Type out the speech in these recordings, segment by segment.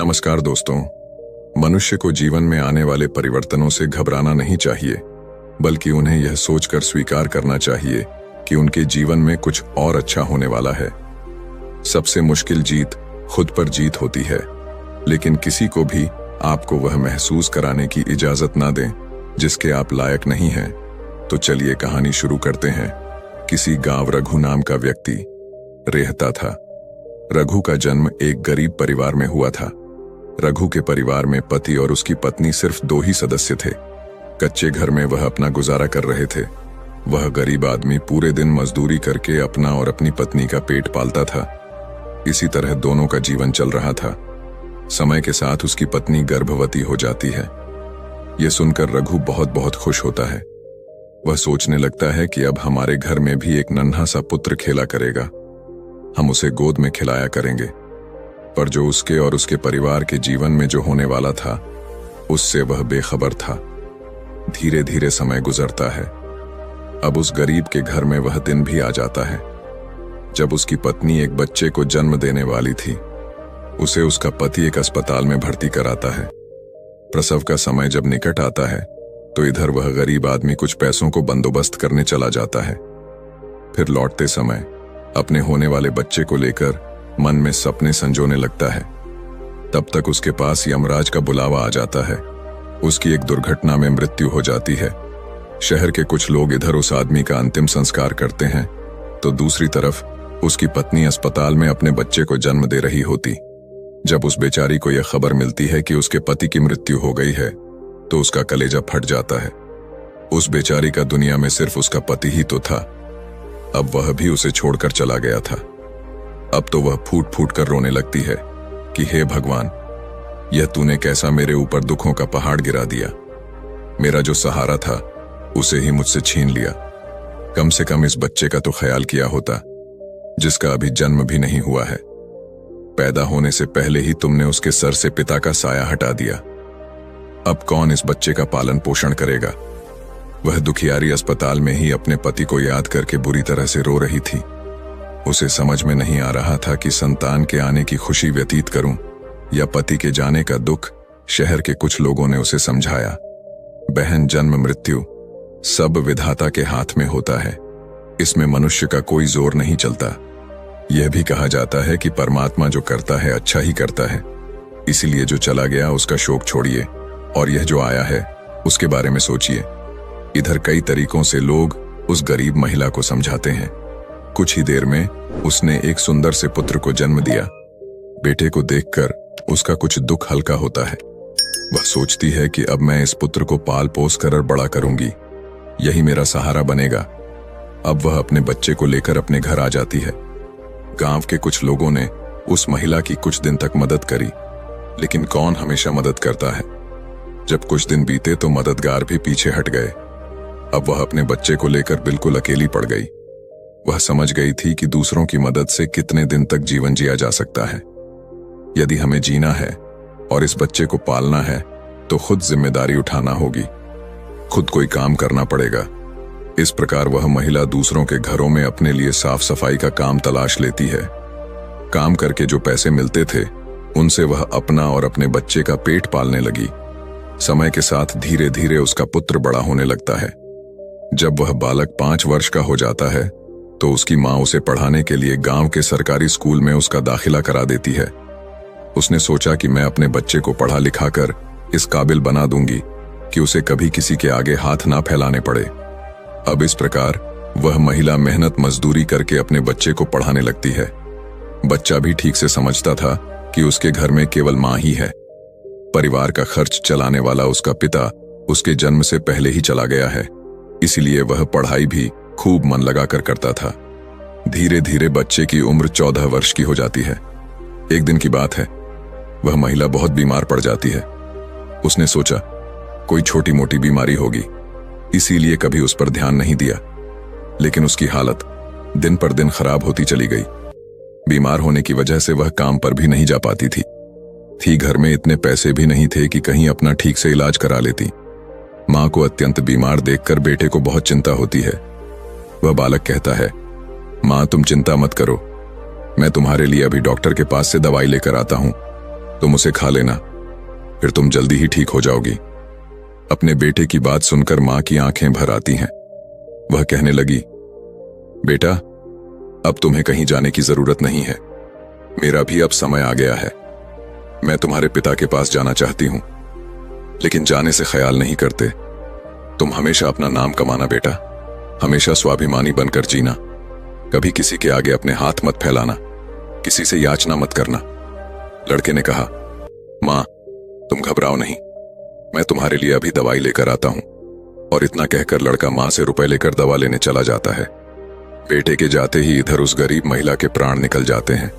नमस्कार दोस्तों। मनुष्य को जीवन में आने वाले परिवर्तनों से घबराना नहीं चाहिए, बल्कि उन्हें यह सोचकर स्वीकार करना चाहिए कि उनके जीवन में कुछ और अच्छा होने वाला है। सबसे मुश्किल जीत खुद पर जीत होती है, लेकिन किसी को भी आपको वह महसूस कराने की इजाजत ना दें जिसके आप लायक नहीं हैं। तो चलिए कहानी शुरू करते हैं। किसी गांव रघु नाम का व्यक्ति रहता था। रघु का जन्म एक गरीब परिवार में हुआ था। रघु के परिवार में पति और उसकी पत्नी सिर्फ 2 ही सदस्य थे। कच्चे घर में वह अपना गुजारा कर रहे थे। वह गरीब आदमी पूरे दिन मजदूरी करके अपना और अपनी पत्नी का पेट पालता था। इसी तरह दोनों का जीवन चल रहा था। समय के साथ उसकी पत्नी गर्भवती हो जाती है। यह सुनकर रघु बहुत खुश होता है। वह सोचने लगता है कि अब हमारे घर में भी एक नन्हा सा पुत्र खेला करेगा। हम उसे गोद में खिलाया करेंगे। पर जो उसके और उसके परिवार के जीवन में जो होने वाला था, उससे वह बेखबर था। धीरे धीरे समय गुजरता है। अब उस गरीब के घर में वह दिन भी आ जाता है जब उसकी पत्नी एक बच्चे को जन्म देने वाली थी। उसे उसका पति एक अस्पताल में भर्ती कराता है। प्रसव का समय जब निकट आता है तो इधर वह गरीब आदमी कुछ पैसों को बंदोबस्त करने चला जाता है। फिर लौटते समय अपने होने वाले बच्चे को लेकर मन में सपने संजोने लगता है। तब तक उसके पास यमराज का बुलावा आ जाता है। उसकी एक दुर्घटना में मृत्यु हो जाती है। शहर के कुछ लोग इधर उस आदमी का अंतिम संस्कार करते हैं, तो दूसरी तरफ उसकी पत्नी अस्पताल में अपने बच्चे को जन्म दे रही होती। जब उस बेचारी को यह खबर मिलती है कि उसके पति की मृत्यु हो गई है, तो उसका कलेजा फट जाता है। उस बेचारी का दुनिया में सिर्फ उसका पति ही तो था। अब वह भी उसे छोड़कर चला गया था। अब तो वह फूट फूट कर रोने लगती है कि हे भगवान, यह तूने कैसा मेरे ऊपर दुखों का पहाड़ गिरा दिया। मेरा जो सहारा था उसे ही मुझसे छीन लिया। कम से कम इस बच्चे का तो ख्याल किया होता, जिसका अभी जन्म भी नहीं हुआ है। पैदा होने से पहले ही तुमने उसके सर से पिता का साया हटा दिया। अब कौन इस बच्चे का पालन पोषण करेगा। वह दुखियारी अस्पताल में ही अपने पति को याद करके बुरी तरह से रो रही थी। उसे समझ में नहीं आ रहा था कि संतान के आने की खुशी व्यतीत करूं या पति के जाने का दुख। शहर के कुछ लोगों ने उसे समझाया, बहन, जन्म मृत्यु सब विधाता के हाथ में होता है, इसमें मनुष्य का कोई जोर नहीं चलता। यह भी कहा जाता है कि परमात्मा जो करता है अच्छा ही करता है, इसीलिए जो चला गया उसका शोक छोड़िए और यह जो आया है उसके बारे में सोचिए। इधर कई तरीकों से लोग उस गरीब महिला को समझाते हैं। कुछ ही देर में उसने एक सुंदर से पुत्र को जन्म दिया। बेटे को देखकर उसका कुछ दुख हल्का होता है। वह सोचती है कि अब मैं इस पुत्र को पाल पोस कर बड़ा करूंगी, यही मेरा सहारा बनेगा। अब वह अपने बच्चे को लेकर अपने घर आ जाती है। गांव के कुछ लोगों ने उस महिला की कुछ दिन तक मदद करी, लेकिन कौन हमेशा मदद करता है। जब कुछ दिन बीते तो मददगार भी पीछे हट गए। अब वह अपने बच्चे को लेकर बिल्कुल अकेली पड़ गई। वह समझ गई थी कि दूसरों की मदद से कितने दिन तक जीवन जिया जा सकता है। यदि हमें जीना है और इस बच्चे को पालना है तो खुद जिम्मेदारी उठाना होगी, खुद कोई काम करना पड़ेगा। इस प्रकार वह महिला दूसरों के घरों में अपने लिए साफ सफाई का काम तलाश लेती है। काम करके जो पैसे मिलते थे उनसे वह अपना और अपने बच्चे का पेट पालने लगी। समय के साथ धीरे धीरे उसका पुत्र बड़ा होने लगता है। जब वह बालक 5 वर्ष का हो जाता है तो उसकी माँ उसे पढ़ाने के लिए गांव के सरकारी स्कूल में उसका दाखिला करा देती है। उसने सोचा कि मैं अपने बच्चे को पढ़ा लिखा कर इस काबिल बना दूंगी कि उसे कभी किसी के आगे हाथ ना फैलाने पड़े। अब इस प्रकार वह महिला मेहनत मजदूरी करके अपने बच्चे को पढ़ाने लगती है। बच्चा भी ठीक से समझता था कि उसके घर में केवल माँ ही है। परिवार का खर्च चलाने वाला उसका पिता उसके जन्म से पहले ही चला गया है, इसीलिए वह पढ़ाई भी खूब मन लगाकर करता था। धीरे धीरे बच्चे की उम्र 14 वर्ष की हो जाती है। एक दिन की बात है, वह महिला बहुत बीमार पड़ जाती है। उसने सोचा कोई छोटी मोटी बीमारी होगी, इसीलिए कभी उस पर ध्यान नहीं दिया। लेकिन उसकी हालत दिन पर दिन खराब होती चली गई। बीमार होने की वजह से वह काम पर भी नहीं जा पाती थी। घर में इतने पैसे भी नहीं थे कि कहीं अपना ठीक से इलाज करा लेती। माँ को अत्यंत बीमार देखकर बेटे को बहुत चिंता होती है। वह बालक कहता है, माँ तुम चिंता मत करो, मैं तुम्हारे लिए अभी डॉक्टर के पास से दवाई लेकर आता हूं। तुम उसे खा लेना, फिर तुम जल्दी ही ठीक हो जाओगी। अपने बेटे की बात सुनकर मां की आंखें भर आती हैं। वह कहने लगी, बेटा, अब तुम्हें कहीं जाने की जरूरत नहीं है। मेरा भी अब समय आ गया है। मैं तुम्हारे पिता के पास जाना चाहती हूं, लेकिन जाने से ख्याल नहीं करते। तुम हमेशा अपना नाम कमाना बेटा, हमेशा स्वाभिमानी बनकर जीना। कभी किसी के आगे अपने हाथ मत फैलाना, किसी से याचना मत करना। लड़के ने कहा, मां, तुम घबराओ नहीं, मैं तुम्हारे लिए अभी दवाई लेकर आता हूं। और इतना कहकर लड़का मां से रुपए लेकर दवा लेने चला जाता है। बेटे के जाते ही इधर उस गरीब महिला के प्राण निकल जाते हैं।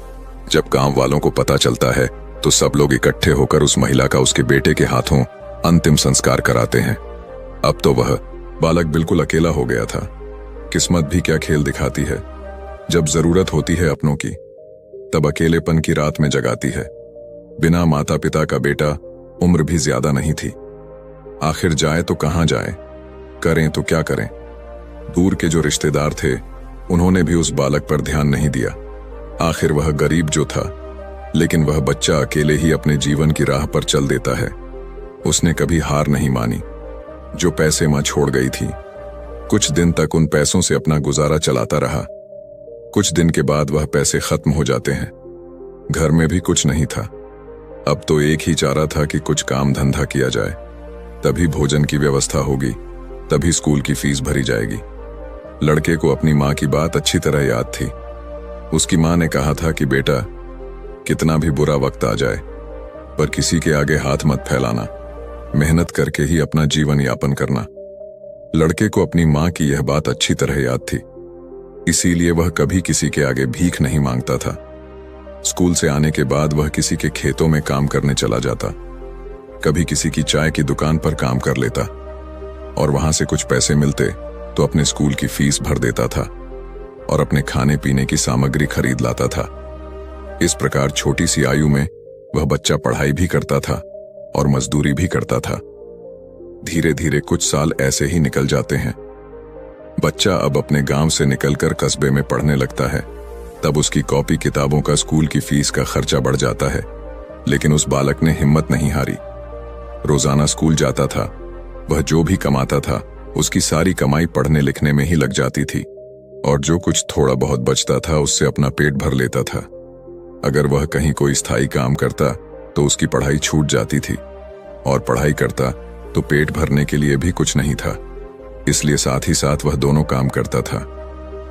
जब गांव वालों को पता चलता है तो सब लोग इकट्ठे होकर उस महिला का उसके बेटे के हाथों अंतिम संस्कार कराते हैं। अब तो वह बालक बिल्कुल अकेला हो गया था। किस्मत भी क्या खेल दिखाती है, जब जरूरत होती है अपनों की, तब अकेलेपन की रात में जगाती है। बिना माता पिता का बेटा, उम्र भी ज्यादा नहीं थी। आखिर जाए तो कहां जाए, करें तो क्या करें। दूर के जो रिश्तेदार थे, उन्होंने भी उस बालक पर ध्यान नहीं दिया। आखिर वह गरीब जो था, लेकिन वह बच्चा अकेले ही अपने जीवन की राह पर चल देता है। उसने कभी हार नहीं मानी। जो पैसे मां छोड़ गई थी, कुछ दिन तक उन पैसों से अपना गुजारा चलाता रहा। कुछ दिन के बाद वह पैसे खत्म हो जाते हैं। घर में भी कुछ नहीं था। अब तो एक ही चारा था कि कुछ काम धंधा किया जाए, तभी भोजन की व्यवस्था होगी, तभी स्कूल की फीस भरी जाएगी। लड़के को अपनी मां की बात अच्छी तरह याद थी। उसकी मां ने कहा था कि बेटा, कितना भी बुरा वक्त आ जाए, पर किसी के आगे हाथ मत फैलाना, मेहनत करके ही अपना जीवन यापन करना। लड़के को अपनी मां की यह बात अच्छी तरह याद थी, इसीलिए वह कभी किसी के आगे भीख नहीं मांगता था। स्कूल से आने के बाद वह किसी के खेतों में काम करने चला जाता, कभी किसी की चाय की दुकान पर काम कर लेता, और वहां से कुछ पैसे मिलते तो अपने स्कूल की फीस भर देता था और अपने खाने पीने की सामग्री खरीद लाता था। इस प्रकार छोटी सी आयु में वह बच्चा पढ़ाई भी करता था और मजदूरी भी करता था। धीरे धीरे कुछ साल ऐसे ही निकल जाते हैं। बच्चा अब अपने गांव से निकलकर कस्बे में पढ़ने लगता है। तब उसकी कॉपी किताबों का, स्कूल की फीस का खर्चा बढ़ जाता है, लेकिन उस बालक ने हिम्मत नहीं हारी। रोजाना स्कूल जाता था। वह जो भी कमाता था, उसकी सारी कमाई पढ़ने लिखने में ही लग जाती थी, और जो कुछ थोड़ा बहुत बचता था उससे अपना पेट भर लेता था। अगर वह कहीं कोई स्थायी काम करता तो उसकी पढ़ाई छूट जाती थी, और पढ़ाई करता तो पेट भरने के लिए भी कुछ नहीं था। इसलिए साथ ही साथ वह दोनों काम करता था।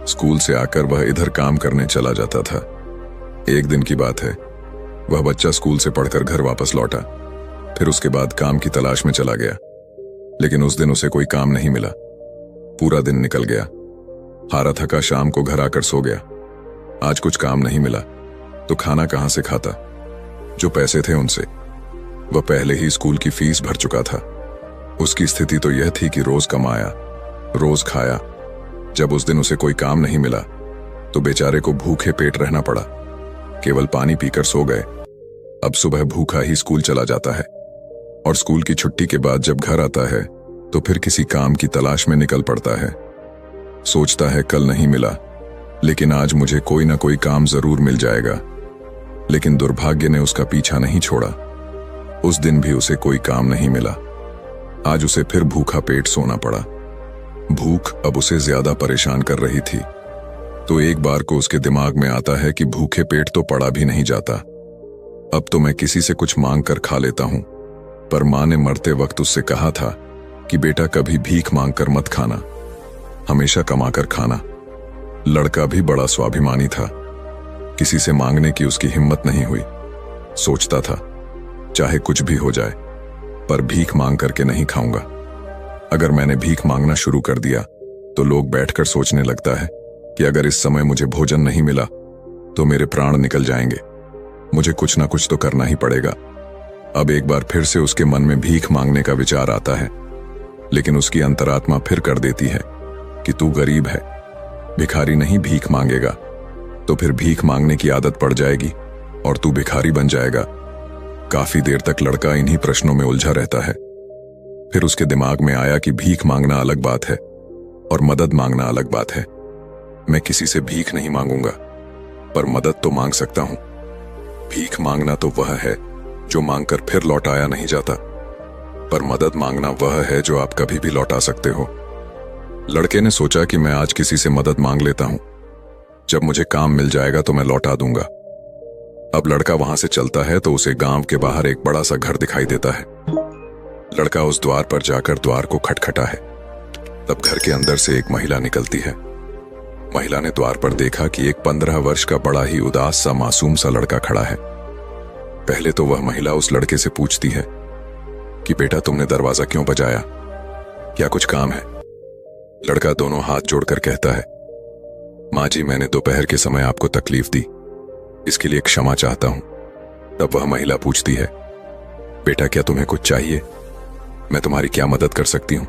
स्कूल से आकर वह इधर काम करने चला जाता था। एक दिन की बात है, वह बच्चा स्कूल से पढ़कर घर वापस लौटा। फिर उसके बाद काम की तलाश में चला गया, लेकिन उस दिन उसे कोई काम नहीं मिला। पूरा दिन निकल गया। हारा थका शाम को घर आकर सो गया। आज कुछ काम नहीं मिला तो खाना कहां से खाता। जो पैसे थे उनसे वह पहले ही स्कूल की फीस भर चुका था। उसकी स्थिति तो यह थी कि रोज कमाया, रोज खाया। जब उस दिन उसे कोई काम नहीं मिला तो बेचारे को भूखे पेट रहना पड़ा। केवल पानी पीकर सो गए। अब सुबह भूखा ही स्कूल चला जाता है, और स्कूल की छुट्टी के बाद जब घर आता है तो फिर किसी काम की तलाश में निकल पड़ता है। सोचता है कल नहीं मिला, लेकिन आज मुझे कोई ना कोई काम जरूर मिल जाएगा। लेकिन दुर्भाग्य ने उसका पीछा नहीं छोड़ा। उस दिन भी उसे कोई काम नहीं मिला। आज उसे फिर भूखा पेट सोना पड़ा। भूख अब उसे ज्यादा परेशान कर रही थी। तो एक बार को उसके दिमाग में आता है कि भूखे पेट तो पड़ा भी नहीं जाता, अब तो मैं किसी से कुछ मांग कर खा लेता हूं। पर मां ने मरते वक्त उससे कहा था कि बेटा, कभी भीख मांग कर मत खाना, हमेशा कमा कर खाना। लड़का भी बड़ा स्वाभिमानी था। किसी से मांगने की उसकी हिम्मत नहीं हुई। सोचता था चाहे कुछ भी हो जाए, पर भीख मांग करके नहीं खाऊंगा। अगर मैंने भीख मांगना शुरू कर दिया तो लोग बैठकर सोचने लगता है कि अगर इस समय मुझे भोजन नहीं मिला तो मेरे प्राण निकल जाएंगे। मुझे कुछ ना कुछ तो करना ही पड़ेगा। अब एक बार फिर से उसके मन में भीख मांगने का विचार आता है, लेकिन उसकी अंतरात्मा फिर कर देती है कि तू गरीब है, भिखारी नहीं भीख मांगेगा तो फिर भीख मांगने की आदत पड़ जाएगी और तू भिखारी बन जाएगा। काफी देर तक लड़का इन्हीं प्रश्नों में उलझा रहता है। फिर उसके दिमाग में आया कि भीख मांगना अलग बात है और मदद मांगना अलग बात है। मैं किसी से भीख नहीं मांगूंगा, पर मदद तो मांग सकता हूं। भीख मांगना तो वह है जो मांगकर फिर लौटाया नहीं जाता, पर मदद मांगना वह है जो आप कभी भी लौटा सकते हो। लड़के ने सोचा कि मैं आज किसी से मदद मांग लेता हूं, जब मुझे काम मिल जाएगा तो मैं लौटा दूंगा। अब लड़का वहां से चलता है तो उसे गांव के बाहर एक बड़ा सा घर दिखाई देता है। लड़का उस द्वार पर जाकर द्वार को खटखटा है। तब घर के अंदर से एक महिला निकलती है। महिला ने द्वार पर देखा कि एक 15 वर्ष का बड़ा ही उदास सा मासूम सा लड़का खड़ा है। पहले तो वह महिला उस लड़के से पूछती है कि बेटा, तुमने दरवाजा क्यों बजाया, क्या कुछ काम है? लड़का दोनों हाथ जोड़कर कहता है, माँ जी, मैंने दोपहर के समय आपको तकलीफ दी, इसके लिए क्षमा चाहता हूं। तब वह महिला पूछती है, बेटा, क्या तुम्हें कुछ चाहिए? मैं तुम्हारी क्या मदद कर सकती हूं?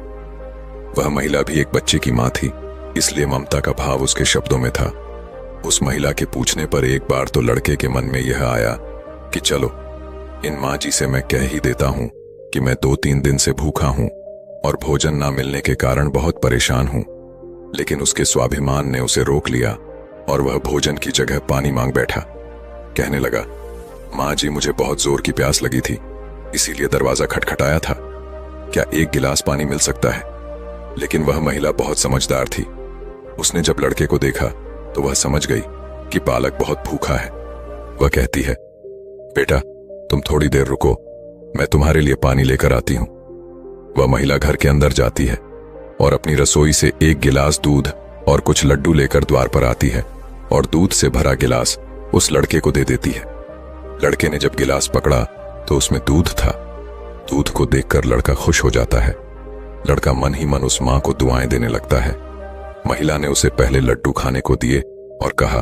वह महिला भी एक बच्चे की मां थी, इसलिए ममता का भाव उसके शब्दों में था। उस महिला के पूछने पर एक बार तो लड़के के मन में यह आया कि चलो इन माँ जी से मैं कह ही देता हूं कि मैं 2-3 दिन से भूखा हूं और भोजन ना मिलने के कारण बहुत परेशान हूं। लेकिन उसके स्वाभिमान ने उसे रोक लिया और वह भोजन की जगह पानी मांग बैठा। कहने लगा, माँ जी, मुझे बहुत जोर की प्यास लगी थी, इसीलिए दरवाजा खटखटाया था, क्या एक गिलास पानी मिल सकता है? लेकिन वह महिला बहुत समझदार थी। उसने जब लड़के को देखा तो वह समझ गई कि बालक बहुत भूखा है। वह कहती है, बेटा, तुम थोड़ी देर रुको, मैं तुम्हारे लिए पानी लेकर आती हूं। वह महिला घर के अंदर जाती है और अपनी रसोई से एक गिलास दूध और कुछ लड्डू लेकर द्वार पर आती है और दूध से भरा गिलास उस लड़के को दे देती है। लड़के ने जब गिलास पकड़ा तो उसमें दूध था। दूध को देखकर लड़का खुश हो जाता है। लड़का मन ही मन उस मां को दुआएं देने लगता है। महिला ने उसे पहले लड्डू खाने को दिए और कहा,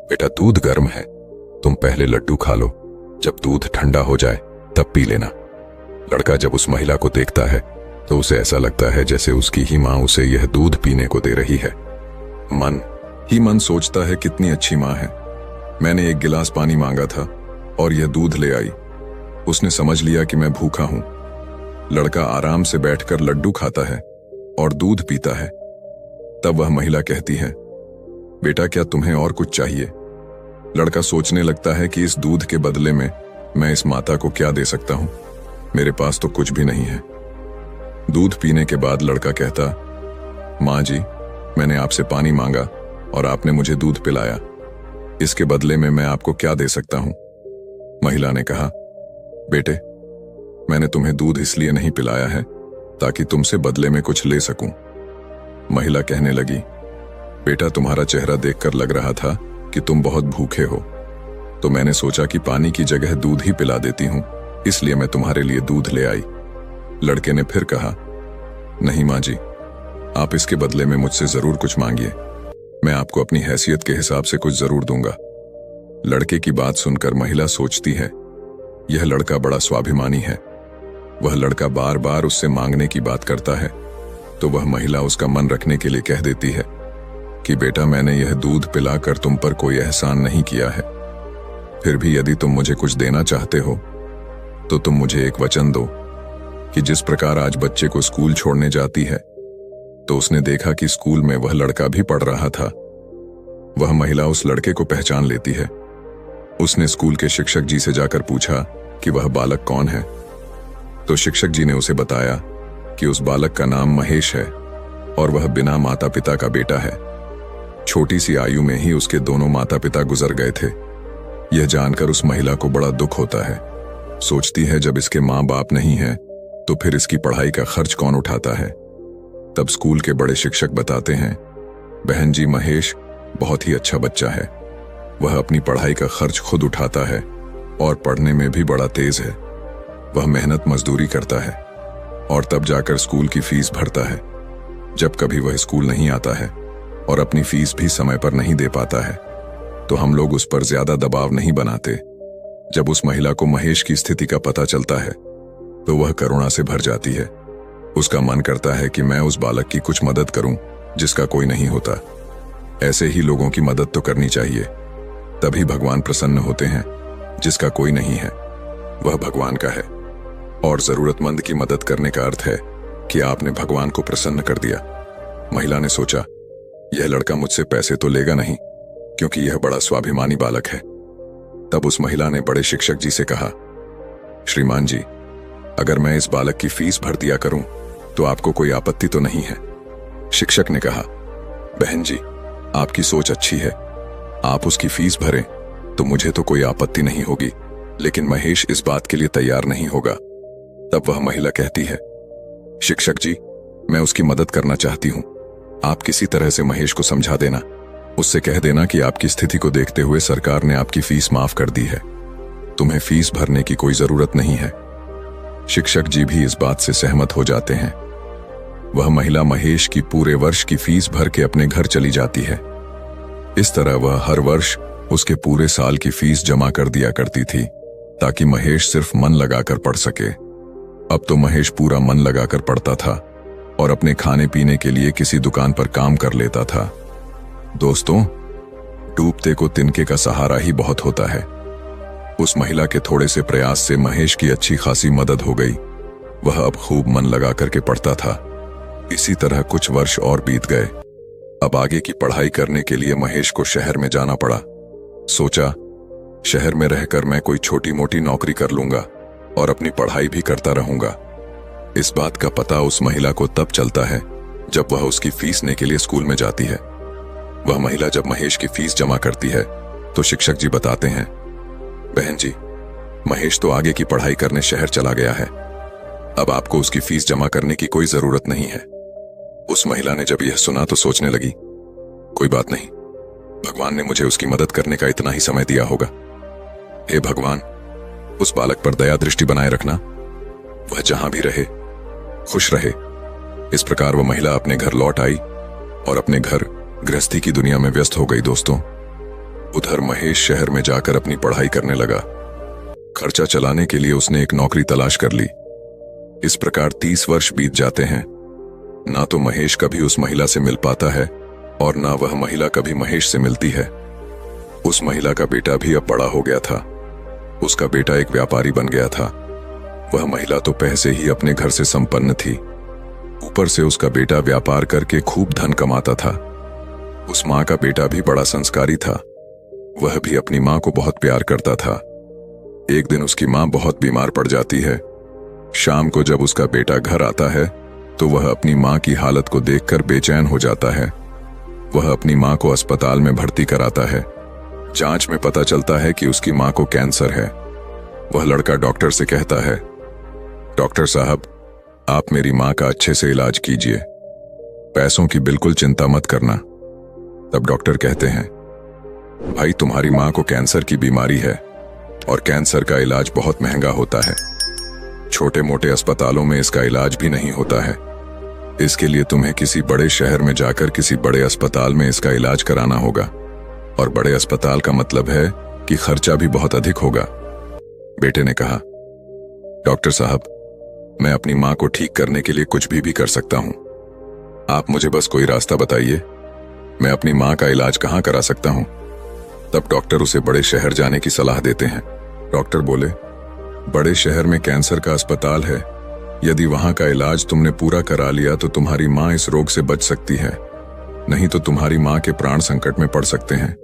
बेटा, दूध गर्म है, तुम पहले लड्डू खा लो, जब दूध ठंडा हो जाए तब पी लेना। लड़का जब उस महिला को देखता है तो उसे ऐसा लगता है जैसे उसकी ही मां उसे यह दूध पीने को दे रही है। मन ही मन सोचता है, कितनी अच्छी मां है, मैंने एक गिलास पानी मांगा था और यह दूध ले आई। उसने समझ लिया कि मैं भूखा हूं। लड़का आराम से बैठकर लड्डू खाता है और दूध पीता है। तब वह महिला कहती है, बेटा, क्या तुम्हें और कुछ चाहिए? लड़का सोचने लगता है कि इस दूध के बदले में मैं इस माता को क्या दे सकता हूं, मेरे पास तो कुछ भी नहीं है। दूध पीने के बाद लड़का कहता, माँ जी, मैंने आपसे पानी मांगा और आपने मुझे दूध पिलाया, इसके बदले में मैं आपको क्या दे सकता हूं? महिला ने कहा, बेटे, मैंने तुम्हें दूध इसलिए नहीं पिलाया है ताकि तुमसे बदले में कुछ ले सकूं। महिला कहने लगी, बेटा, तुम्हारा चेहरा देखकर लग रहा था कि तुम बहुत भूखे हो, तो मैंने सोचा कि पानी की जगह दूध ही पिला देती हूं, इसलिए मैं तुम्हारे लिए दूध ले आई। लड़के ने फिर कहा, नहीं माँ जी, आप इसके बदले में मुझसे जरूर कुछ मांगिए, मैं आपको अपनी हैसियत के हिसाब से कुछ जरूर दूंगा। लड़के की बात सुनकर महिला सोचती है, यह लड़का बड़ा स्वाभिमानी है। वह लड़का बार बार उससे मांगने की बात करता है, तो वह महिला उसका मन रखने के लिए कह देती है कि बेटा, मैंने यह दूध पिलाकर तुम पर कोई एहसान नहीं किया है, फिर भी यदि तुम मुझे कुछ देना चाहते हो तो तुम मुझे एक वचन दो कि जिस प्रकार आज बच्चे को स्कूल छोड़ने जाती है, तो उसने देखा कि स्कूल में वह लड़का भी पढ़ रहा था। वह महिला उस लड़के को पहचान लेती है। उसने स्कूल के शिक्षक जी से जाकर पूछा कि वह बालक कौन है, तो शिक्षक जी ने उसे बताया कि उस बालक का नाम महेश है और वह बिना माता पिता का बेटा है। छोटी सी आयु में ही उसके दोनों माता पिता गुजर गए थे। यह जानकर उस महिला को बड़ा दुख होता है। सोचती है, जब इसके माँ बाप नहीं है तो फिर इसकी पढ़ाई का खर्च कौन उठाता है। तब स्कूल के बड़े शिक्षक बताते हैं, बहन जी, महेश बहुत ही अच्छा बच्चा है, वह अपनी पढ़ाई का खर्च खुद उठाता है और पढ़ने में भी बड़ा तेज है। वह मेहनत मजदूरी करता है और तब जाकर स्कूल की फीस भरता है। जब कभी वह स्कूल नहीं आता है और अपनी फीस भी समय पर नहीं दे पाता है तो हम लोग उस पर ज्यादा दबाव नहीं बनाते। जब उस महिला को महेश की स्थिति का पता चलता है तो वह करुणा से भर जाती है। उसका मन करता है कि मैं उस बालक की कुछ मदद करूं जिसका कोई नहीं होता। ऐसे ही लोगों की मदद तो करनी चाहिए, तभी भगवान प्रसन्न होते हैं। जिसका कोई नहीं है वह भगवान का है, और जरूरतमंद की मदद करने का अर्थ है कि आपने भगवान को प्रसन्न कर दिया। महिला ने सोचा, यह लड़का मुझसे पैसे तो लेगा नहीं, क्योंकि यह बड़ा स्वाभिमानी बालक है। तब उस महिला ने बड़े शिक्षक जी से कहा, श्रीमान जी, अगर मैं इस बालक की फीस भर दिया करूं तो आपको कोई आपत्ति तो नहीं है? शिक्षक ने कहा, बहन जी, आपकी सोच अच्छी है, आप उसकी फीस भरें तो मुझे तो कोई आपत्ति नहीं होगी, लेकिन महेश इस बात के लिए तैयार नहीं होगा। तब वह महिला कहती है, शिक्षक जी, मैं उसकी मदद करना चाहती हूं, आप किसी तरह से महेश को समझा देना, उससे कह देना कि आपकी स्थिति को देखते हुए सरकार ने आपकी फीस माफ कर दी है, तुम्हें फीस भरने की कोई जरूरत नहीं है। शिक्षक जी भी इस बात से सहमत हो जाते हैं। वह महिला महेश की पूरे वर्ष की फीस भर के अपने घर चली जाती है। इस तरह वह हर वर्ष उसके पूरे साल की फीस जमा कर दिया करती थी, ताकि महेश सिर्फ मन लगाकर पढ़ सके। अब तो महेश पूरा मन लगाकर पढ़ता था और अपने खाने पीने के लिए किसी दुकान पर काम कर लेता था। दोस्तों, डूबते को तिनके का सहारा ही बहुत होता है। उस महिला के थोड़े से प्रयास से महेश की अच्छी खासी मदद हो गई। वह अब खूब मन लगा करके पढ़ता था। इसी तरह कुछ वर्ष और बीत गए। अब आगे की पढ़ाई करने के लिए महेश को शहर में जाना पड़ा। सोचा, शहर में रहकर मैं कोई छोटी मोटी नौकरी कर लूंगा और अपनी पढ़ाई भी करता रहूंगा। इस बात का पता उस महिला को तब चलता है जब वह उसकी फीस लेने के लिए स्कूल में जाती है। वह महिला जब महेश की फीस जमा करती है तो शिक्षक जी बताते हैं, बहन जी, महेश तो आगे की पढ़ाई करने शहर चला गया है, अब आपको उसकी फीस जमा करने की कोई जरूरत नहीं है। उस महिला ने जब यह सुना तो सोचने लगी, कोई बात नहीं, भगवान ने मुझे उसकी मदद करने का इतना ही समय दिया होगा। हे भगवान, उस बालक पर दया दृष्टि बनाए रखना, वह जहां भी रहे खुश रहे। इस प्रकार वह महिला अपने घर लौट आई और अपने घर गृहस्थी की दुनिया में व्यस्त हो गई। दोस्तों, उधर महेश शहर में जाकर अपनी पढ़ाई करने लगा। खर्चा चलाने के लिए उसने एक नौकरी तलाश कर ली। इस प्रकार 30 वर्ष बीत जाते हैं। ना तो महेश कभी उस महिला से मिल पाता है और ना वह महिला कभी महेश से मिलती है। उस महिला का बेटा भी अब बड़ा हो गया था। उसका बेटा एक व्यापारी बन गया था। वह महिला तो पहले से ही अपने घर से संपन्न थी, ऊपर से उसका बेटा व्यापार करके खूब धन कमाता था। उस माँ का बेटा भी बड़ा संस्कारी था। वह भी अपनी माँ को बहुत प्यार करता था। एक दिन उसकी माँ बहुत बीमार पड़ जाती है। शाम को जब उसका बेटा घर आता है तो वह अपनी माँ की हालत को देखकर बेचैन हो जाता है। वह अपनी माँ को अस्पताल में भर्ती कराता है। जांच में पता चलता है कि उसकी माँ को कैंसर है। वह लड़का डॉक्टर से कहता है, डॉक्टर साहब, आप मेरी माँ का अच्छे से इलाज कीजिए, पैसों की बिल्कुल चिंता मत करना। तब डॉक्टर कहते हैं, भाई, तुम्हारी माँ को कैंसर की बीमारी है और कैंसर का इलाज बहुत महंगा होता है। छोटे मोटे अस्पतालों में इसका इलाज भी नहीं होता है। इसके लिए तुम्हें किसी बड़े शहर में जाकर किसी बड़े अस्पताल में इसका इलाज कराना होगा, और बड़े अस्पताल का मतलब है कि खर्चा भी बहुत अधिक होगा। बेटे ने कहा, डॉक्टर साहब, मैं अपनी माँ को ठीक करने के लिए कुछ भी कर सकता हूँ। आप मुझे बस कोई रास्ता बताइए, मैं अपनी माँ का इलाज कहाँ करा सकता हूँ। तब डॉक्टर उसे बड़े शहर जाने की सलाह देते हैं। डॉक्टर बोले, बड़े शहर में कैंसर का अस्पताल है, यदि वहां का इलाज तुमने पूरा करा लिया तो तुम्हारी माँ इस रोग से बच सकती है, नहीं तो तुम्हारी माँ के प्राण संकट में पड़ सकते हैं।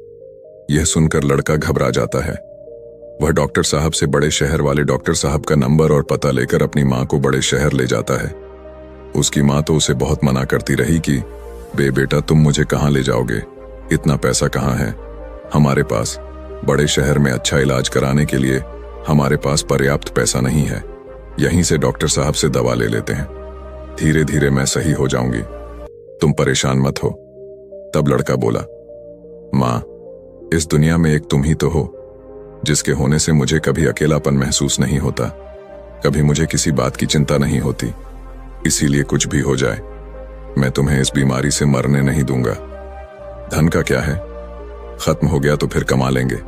यह सुनकर लड़का घबरा जाता है। वह डॉक्टर साहब से बड़े शहर वाले डॉक्टर साहब का नंबर और पता लेकर अपनी माँ को बड़े शहर ले जाता है। उसकी माँ तो उसे बहुत मना करती रही कि बेटा, तुम मुझे कहाँ ले जाओगे, इतना पैसा कहाँ है हमारे पास, बड़े शहर में अच्छा इलाज कराने के लिए हमारे पास पर्याप्त पैसा नहीं है, यहीं से डॉक्टर साहब से दवा ले लेते हैं, धीरे धीरे मैं सही हो जाऊंगी, तुम परेशान मत हो। तब लड़का बोला, माँ, इस दुनिया में एक तुम ही तो हो, जिसके होने से मुझे कभी अकेलापन महसूस नहीं होता, कभी मुझे किसी बात की चिंता नहीं होती। इसीलिए कुछ भी हो जाए, मैं तुम्हें इस बीमारी से मरने नहीं दूंगा। धन का क्या है, खत्म हो गया तो फिर कमा लेंगे,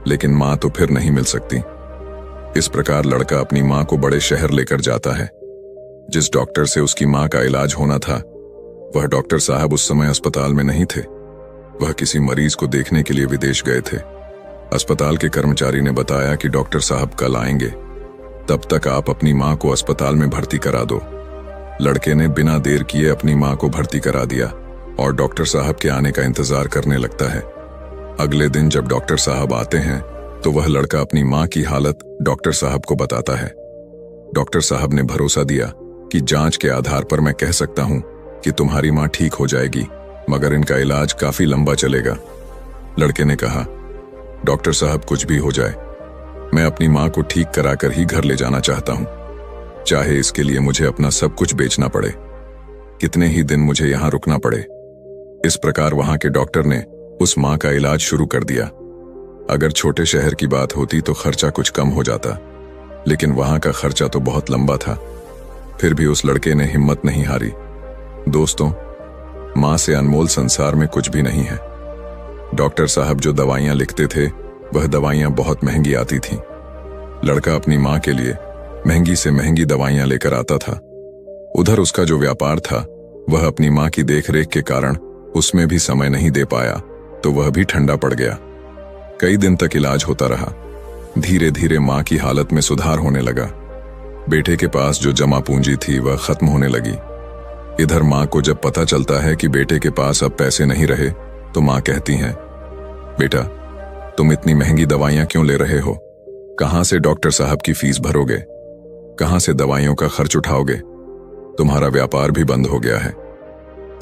लेकिन माँ तो फिर नहीं मिल सकती। इस प्रकार लड़का अपनी माँ को बड़े शहर लेकर जाता है। जिस डॉक्टर से उसकी माँ का इलाज होना था, वह डॉक्टर साहब उस समय अस्पताल में नहीं थे। वह किसी मरीज को देखने के लिए विदेश गए थे। अस्पताल के कर्मचारी ने बताया कि डॉक्टर साहब कल आएंगे, तब तक आप अपनी माँ को अस्पताल में भर्ती करा दो। लड़के ने बिना देर किए अपनी माँ को भर्ती करा दिया और डॉक्टर साहब के आने का इंतजार करने लगता है। अगले दिन जब डॉक्टर साहब आते हैं तो वह लड़का अपनी माँ की हालत डॉक्टर साहब को बताता है। डॉक्टर साहब ने भरोसा दिया कि जांच के आधार पर मैं कह सकता हूं कि तुम्हारी माँ ठीक हो जाएगी, मगर इनका इलाज काफी लंबा चलेगा। लड़के ने कहा, डॉक्टर साहब कुछ भी हो जाए, मैं अपनी माँ को ठीक कराकर ही घर ले जाना चाहता हूं, चाहे इसके लिए मुझे अपना सब कुछ बेचना पड़े, कितने ही दिन मुझे यहां रुकना पड़े। इस प्रकार वहां के डॉक्टर ने उस माँ का इलाज शुरू कर दिया। अगर छोटे शहर की बात होती तो खर्चा कुछ कम हो जाता, लेकिन वहां का खर्चा तो बहुत लंबा था। फिर भी उस लड़के ने हिम्मत नहीं हारी। दोस्तों, माँ से अनमोल संसार में कुछ भी नहीं है। डॉक्टर साहब जो दवाइयां लिखते थे वह दवाइयां बहुत महंगी आती थीं। लड़का अपनी माँ के लिए महंगी से महंगी दवाइयां लेकर आता था। उधर उसका जो व्यापार था वह अपनी माँ की देखरेख के कारण उसमें भी समय नहीं दे पाया, तो वह भी ठंडा पड़ गया। कई दिन तक इलाज होता रहा। धीरे धीरे माँ की हालत में सुधार होने लगा। बेटे के पास जो जमा पूंजी थी वह खत्म होने लगी। इधर माँ को जब पता चलता है कि बेटे के पास अब पैसे नहीं रहे, तो माँ कहती हैं, बेटा, तुम इतनी महंगी दवाइयां क्यों ले रहे हो? कहां से डॉक्टर साहब की फीस भरोगे? कहां से दवाइयों का खर्च उठाओगे? तुम्हारा व्यापार भी बंद हो गया है।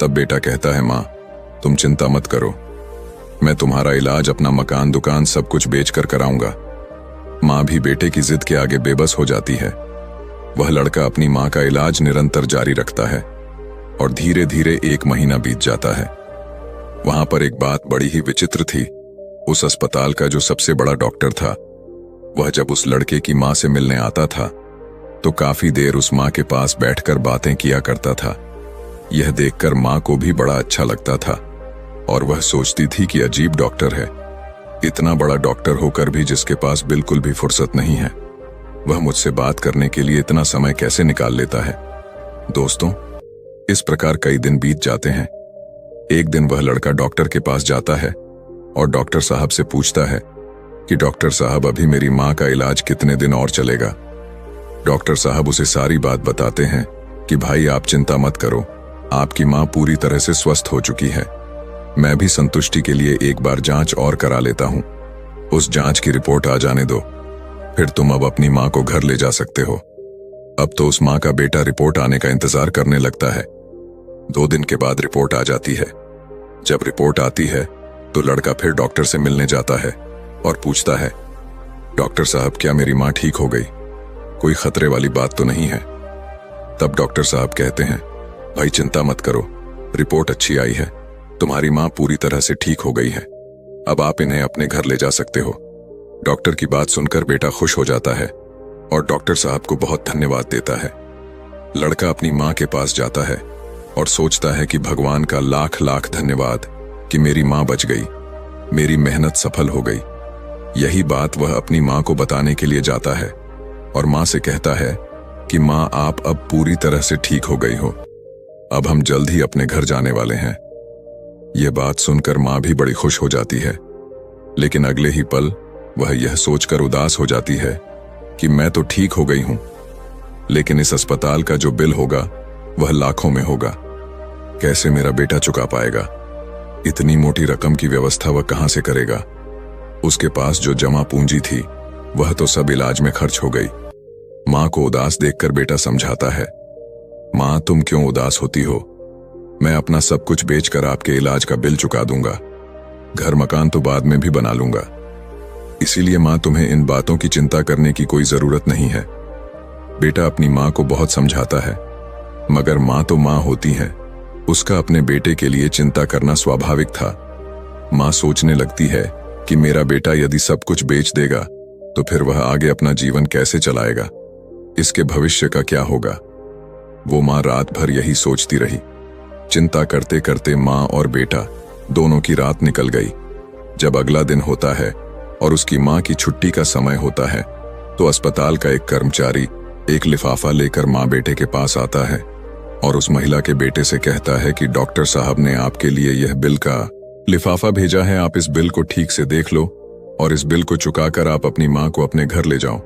तब बेटा कहता है, माँ, तुम चिंता मत करो, मैं तुम्हारा इलाज, अपना मकान, दुकान सब कुछ बेचकर कराऊंगा। माँ भी बेटे की जिद के आगे बेबस हो जाती है। वह लड़का अपनी माँ का इलाज निरंतर जारी रखता है और धीरे धीरे 1 महीना बीत जाता है। वहां पर एक बात बड़ी ही विचित्र थी। उस अस्पताल का जो सबसे बड़ा डॉक्टर था, वह जब उस लड़के की माँ से मिलने आता था तो काफी देर उस माँ के पास बैठकर बातें किया करता था। यह देखकर माँ को भी बड़ा अच्छा लगता था और वह सोचती थी कि अजीब डॉक्टर है, इतना बड़ा डॉक्टर होकर भी जिसके पास बिल्कुल भी फुर्सत नहीं है, वह मुझसे बात करने के लिए इतना समय कैसे निकाल लेता है। दोस्तों, इस प्रकार कई दिन बीत जाते हैं। एक दिन वह लड़का डॉक्टर के पास जाता है और डॉक्टर साहब से पूछता है कि डॉक्टर साहब, अभी मेरी माँ का इलाज कितने दिन और चलेगा? डॉक्टर साहब उसे सारी बात बताते हैं कि भाई, आप चिंता मत करो, आपकी माँ पूरी तरह से स्वस्थ हो चुकी है। मैं भी संतुष्टि के लिए एक बार जांच और करा लेता हूं। उस जांच की रिपोर्ट आ जाने दो, फिर तुम अब अपनी माँ को घर ले जा सकते हो। अब तो उस माँ का बेटा रिपोर्ट आने का इंतजार करने लगता है। 2 दिन के बाद रिपोर्ट आ जाती है। जब रिपोर्ट आती है तो लड़का फिर डॉक्टर से मिलने जाता है और पूछता है, डॉक्टर साहब, क्या मेरी माँ ठीक हो गई? कोई खतरे वाली बात तो नहीं है? तब डॉक्टर साहब कहते हैं, भाई चिंता मत करो, रिपोर्ट अच्छी आई है, तुम्हारी माँ पूरी तरह से ठीक हो गई है, अब आप इन्हें अपने घर ले जा सकते हो। डॉक्टर की बात सुनकर बेटा खुश हो जाता है और डॉक्टर साहब को बहुत धन्यवाद देता है। लड़का अपनी माँ के पास जाता है और सोचता है कि भगवान का लाख लाख धन्यवाद कि मेरी माँ बच गई, मेरी मेहनत सफल हो गई। यही बात वह अपनी माँ को बताने के लिए जाता है और माँ से कहता है कि माँ, आप अब पूरी तरह से ठीक हो गई हो, अब हम जल्द ही अपने घर जाने वाले हैं। यह बात सुनकर माँ भी बड़ी खुश हो जाती है, लेकिन अगले ही पल वह यह सोचकर उदास हो जाती है कि मैं तो ठीक हो गई हूं, लेकिन इस अस्पताल का जो बिल होगा वह लाखों में होगा। कैसे मेरा बेटा चुका पाएगा? इतनी मोटी रकम की व्यवस्था वह कहां से करेगा? उसके पास जो जमा पूंजी थी वह तो सब इलाज में खर्च हो गई। माँ को उदास देखकर बेटा समझाता है, माँ, तुम क्यों उदास होती हो? मैं अपना सब कुछ बेचकर आपके इलाज का बिल चुका दूंगा, घर मकान तो बाद में भी बना लूंगा। इसीलिए माँ, तुम्हें इन बातों की चिंता करने की कोई जरूरत नहीं है। बेटा अपनी माँ को बहुत समझाता है, मगर माँ तो माँ होती है, उसका अपने बेटे के लिए चिंता करना स्वाभाविक था। माँ सोचने लगती है कि मेरा बेटा यदि सब कुछ बेच देगा तो फिर वह आगे अपना जीवन कैसे चलाएगा, इसके भविष्य का क्या होगा। वो माँ रात भर यही सोचती रही। चिंता करते करते माँ और बेटा दोनों की रात निकल गई। जब अगला दिन होता है और उसकी माँ की छुट्टी का समय होता है तो अस्पताल का एक कर्मचारी एक लिफाफा लेकर माँ बेटे के पास आता है और उस महिला के बेटे से कहता है कि डॉक्टर साहब ने आपके लिए यह बिल का लिफाफा भेजा है, आप इस बिल को ठीक से देख लो और इस बिल को चुकाकर आप अपनी माँ को अपने घर ले जाओ।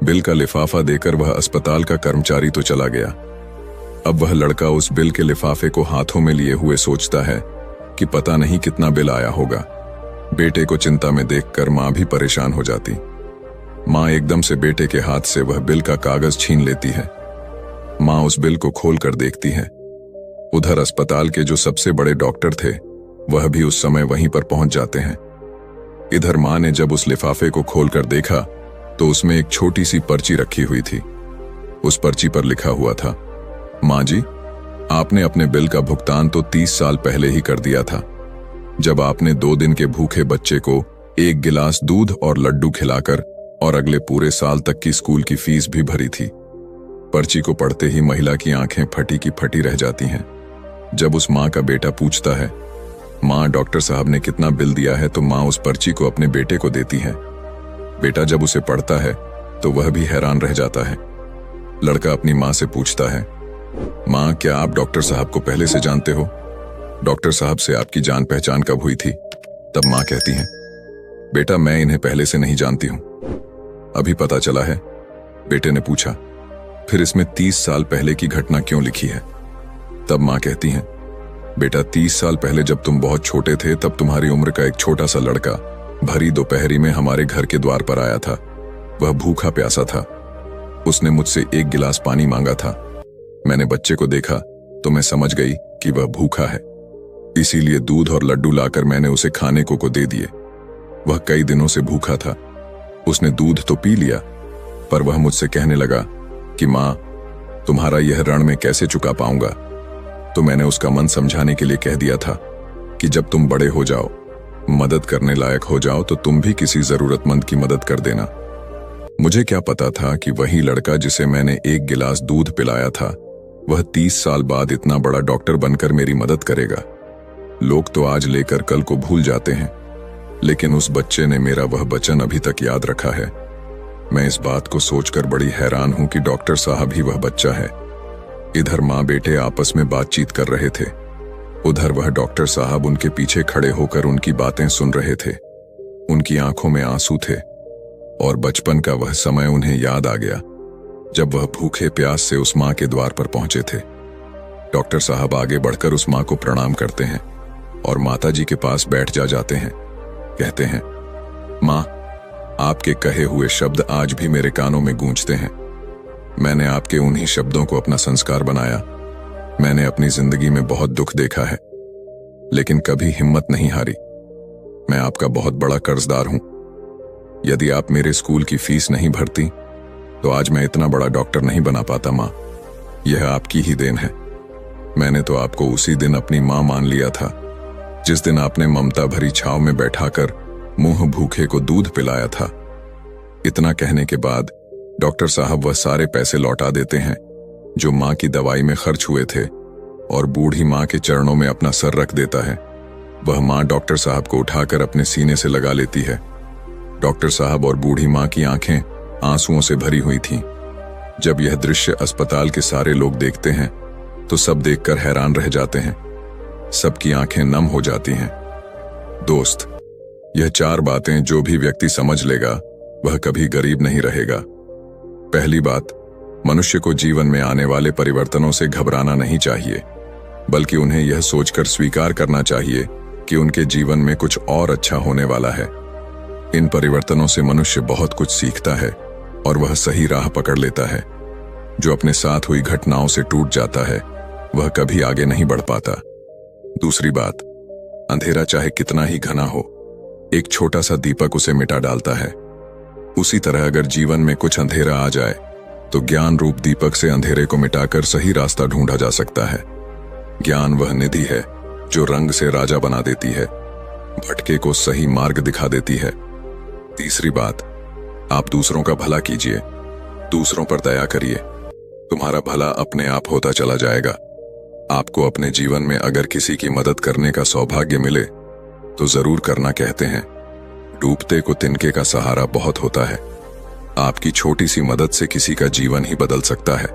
बिल का लिफाफा देकर वह अस्पताल का कर्मचारी तो चला गया। अब वह लड़का उस बिल के लिफाफे को हाथों में लिए हुए सोचता है कि पता नहीं कितना बिल आया होगा। बेटे को चिंता में देखकर माँ भी परेशान हो जाती। माँ एकदम से बेटे के हाथ से वह बिल का कागज छीन लेती है। माँ उस बिल को खोल कर देखती है। उधर अस्पताल के जो सबसे बड़े डॉक्टर थे वह भी उस समय वहीं पर पहुंच जाते हैं। इधर माँ ने जब उस लिफाफे को खोलकर देखा तो उसमें एक छोटी सी पर्ची रखी हुई थी। उस पर्ची पर लिखा हुआ था, माँ जी, आपने अपने बिल का भुगतान तो 30 साल पहले ही कर दिया था, जब आपने 2 दिन के भूखे बच्चे को 1 गिलास दूध और लड्डू खिलाकर और अगले पूरे साल तक की स्कूल की फीस भी भरी थी। पर्ची को पढ़ते ही महिला की आंखें फटी की फटी रह जाती हैं। जब उस माँ का बेटा पूछता है, माँ डॉक्टर साहब ने कितना बिल दिया है, तो माँ उस पर्ची को अपने बेटे को देती है। बेटा जब उसे पढ़ता है तो वह भी हैरान रह जाता है। लड़का अपनी माँ से पूछता है, माँ क्या आप डॉक्टर साहब को पहले से जानते हो? डॉक्टर साहब से आपकी जान पहचान कब हुई थी? तब माँ कहती है, बेटा मैं इन्हें पहले से नहीं जानती हूं, अभी पता चला है। बेटे ने पूछा, फिर इसमें 30 साल पहले की घटना क्यों लिखी है? तब माँ कहती है, बेटा 30 साल पहले जब तुम बहुत छोटे थे तब तुम्हारी उम्र का एक छोटा सा लड़का भरी दोपहरी में हमारे घर के द्वार पर आया था। वह भूखा प्यासा था। उसने मुझसे 1 गिलास पानी मांगा था। मैंने बच्चे को देखा तो मैं समझ गई कि वह भूखा है, इसीलिए दूध और लड्डू लाकर मैंने उसे खाने को दे दिए। वह कई दिनों से भूखा था। उसने दूध तो पी लिया, पर वह मुझसे कहने लगा कि माँ तुम्हारा यह ऋण मैं कैसे चुका पाऊंगा। तो मैंने उसका मन समझाने के लिए कह दिया था कि जब तुम बड़े हो जाओ, मदद करने लायक हो जाओ, तो तुम भी किसी जरूरतमंद की मदद कर देना। मुझे क्या पता था कि वही लड़का जिसे मैंने 1 गिलास दूध पिलाया था वह 30 साल बाद इतना बड़ा डॉक्टर बनकर मेरी मदद करेगा। लोग तो आज लेकर कल को भूल जाते हैं, लेकिन उस बच्चे ने मेरा वह वचन अभी तक याद रखा है। मैं इस बात को सोचकर बड़ी हैरान हूं कि डॉक्टर साहब ही वह बच्चा है। इधर माँ बेटे आपस में बातचीत कर रहे थे, उधर वह डॉक्टर साहब उनके पीछे खड़े होकर उनकी बातें सुन रहे थे। उनकी आंखों में आंसू थे और बचपन का वह समय उन्हें याद आ गया जब वह भूखे प्यास से उस माँ के द्वार पर पहुंचे थे। डॉक्टर साहब आगे बढ़कर उस माँ को प्रणाम करते हैं और माता जी के पास बैठ जाते हैं। कहते हैं, माँ आपके कहे हुए शब्द आज भी मेरे कानों में गूंजते हैं। मैंने आपके उन्हीं शब्दों को अपना संस्कार बनाया। मैंने अपनी जिंदगी में बहुत दुख देखा है, लेकिन कभी हिम्मत नहीं हारी। मैं आपका बहुत बड़ा कर्जदार हूं। यदि आप मेरे स्कूल की फीस नहीं भरती तो आज मैं इतना बड़ा डॉक्टर नहीं बना पाता। माँ यह आपकी ही देन है। मैंने तो आपको उसी दिन अपनी माँ मान लिया था जिस दिन आपने ममता भरी छाव में बैठाकर मुंह भूखे को दूध पिलाया था। इतना कहने के बाद डॉक्टर साहब वह सारे पैसे लौटा देते हैं जो माँ की दवाई में खर्च हुए थे और बूढ़ी माँ के चरणों में अपना सर रख देता है। वह माँ डॉक्टर साहब को उठाकर अपने सीने से लगा लेती है। डॉक्टर साहब और बूढ़ी माँ की आंखें आंसुओं से भरी हुई थीं। जब यह दृश्य अस्पताल के सारे लोग देखते हैं तो सब देखकर हैरान रह जाते हैं। सबकी आंखें नम हो जाती हैं। दोस्त, यह 4 बातें जो भी व्यक्ति समझ लेगा वह कभी गरीब नहीं रहेगा। पहली बात, मनुष्य को जीवन में आने वाले परिवर्तनों से घबराना नहीं चाहिए, बल्कि उन्हें यह सोचकर स्वीकार करना चाहिए कि उनके जीवन में कुछ और अच्छा होने वाला है। इन परिवर्तनों से मनुष्य बहुत कुछ सीखता है और वह सही राह पकड़ लेता है। जो अपने साथ हुई घटनाओं से टूट जाता है वह कभी आगे नहीं बढ़ पाता। दूसरी बात, अंधेरा चाहे कितना ही घना हो, एक छोटा सा दीपक उसे मिटा डालता है। उसी तरह अगर जीवन में कुछ अंधेरा आ जाए तो ज्ञान रूप दीपक से अंधेरे को मिटाकर सही रास्ता ढूंढा जा सकता है। ज्ञान वह निधि है जो रंग से राजा बना देती है, भटके को सही मार्ग दिखा देती है। तीसरी बात, आप दूसरों का भला कीजिए, दूसरों पर दया करिए, तुम्हारा भला अपने आप होता चला जाएगा। आपको अपने जीवन में अगर किसी की मदद करने का सौभाग्य मिले तो जरूर करना। कहते हैं, डूबते को तिनके का सहारा बहुत होता है। आपकी छोटी सी मदद से किसी का जीवन ही बदल सकता है।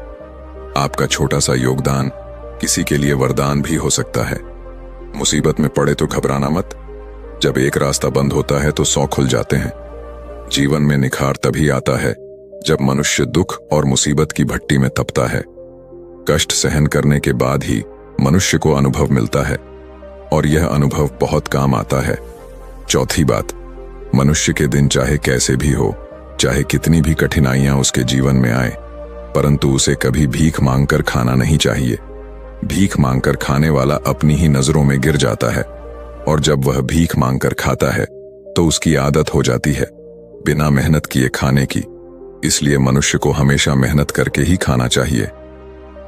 आपका छोटा सा योगदान किसी के लिए वरदान भी हो सकता है। मुसीबत में पड़े तो घबराना मत। जब एक रास्ता बंद होता है तो 100 खुल जाते हैं। जीवन में निखार तभी आता है जब मनुष्य दुख और मुसीबत की भट्टी में तपता है। कष्ट सहन करने के बाद ही मनुष्य को अनुभव मिलता है और यह अनुभव बहुत काम आता है। चौथी बात, मनुष्य के दिन चाहे कैसे भी हो, चाहे कितनी भी कठिनाइयां उसके जीवन में आए, परंतु उसे कभी भीख मांगकर खाना नहीं चाहिए। भीख मांगकर खाने वाला अपनी ही नजरों में गिर जाता है, और जब वह भीख मांगकर खाता है तो उसकी आदत हो जाती है बिना मेहनत किए खाने की। इसलिए मनुष्य को हमेशा मेहनत करके ही खाना चाहिए,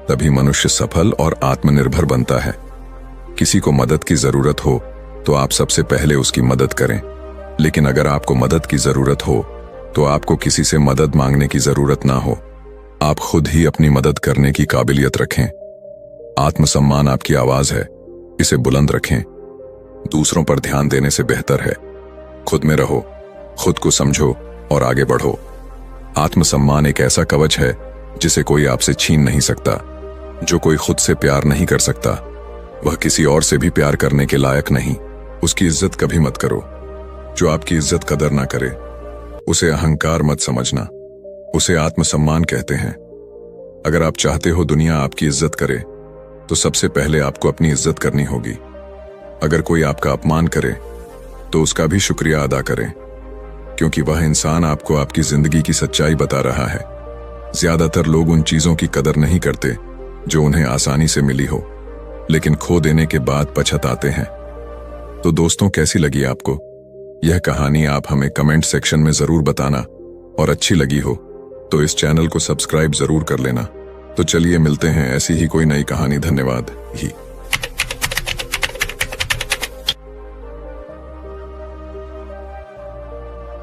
तभी मनुष्य सफल और आत्मनिर्भर बनता है। किसी को मदद की जरूरत हो तो आप सबसे पहले उसकी मदद करें, लेकिन अगर आपको मदद की जरूरत हो तो आपको किसी से मदद मांगने की जरूरत ना हो। आप खुद ही अपनी मदद करने की काबिलियत रखें। आत्मसम्मान आपकी आवाज है, इसे बुलंद रखें। दूसरों पर ध्यान देने से बेहतर है खुद में रहो, खुद को समझो और आगे बढ़ो। आत्मसम्मान एक ऐसा कवच है जिसे कोई आपसे छीन नहीं सकता। जो कोई खुद से प्यार नहीं कर सकता, वह किसी और से भी प्यार करने के लायक नहीं। उसकी इज्जत कभी मत करो। जो आपकी इज्जत कदर ना करे, उसे अहंकार मत समझना, उसे आत्मसम्मान कहते हैं। अगर आप चाहते हो दुनिया आपकी इज्जत करे, तो सबसे पहले आपको अपनी इज्जत करनी होगी। अगर कोई आपका अपमान करे तो उसका भी शुक्रिया अदा करें, क्योंकि वह इंसान आपको आपकी जिंदगी की सच्चाई बता रहा है। ज्यादातर लोग उन चीजों की कदर नहीं करते जो उन्हें आसानी से मिली हो, लेकिन खो देने के बाद पछताते हैं। तो दोस्तों, कैसी लगी आपको यह कहानी? आप हमें कमेंट सेक्शन में जरूर बताना, और अच्छी लगी हो तो इस चैनल को सब्सक्राइब जरूर कर लेना। तो चलिए मिलते हैं ऐसी ही कोई नई कहानी। धन्यवाद ही।